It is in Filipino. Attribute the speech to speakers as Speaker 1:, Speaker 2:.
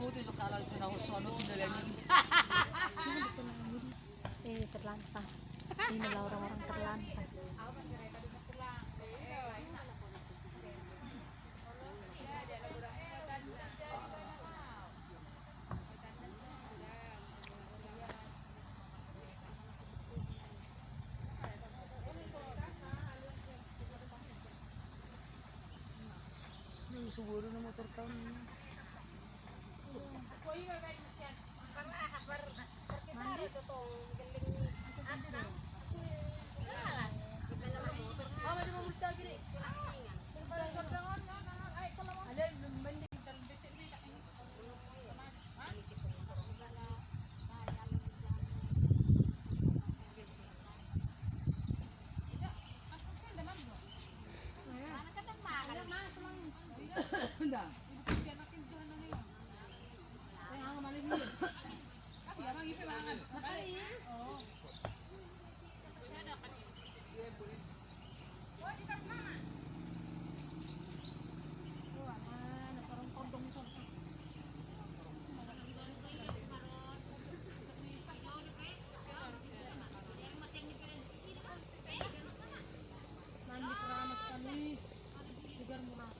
Speaker 1: buti so kalau ito na huso ano ito lang yun.
Speaker 2: Sino dito na yun? Terlanta. Hinalaw orang terlanta.
Speaker 1: Yung siguro na motor town. Mandi keramas kali. Tiga murah.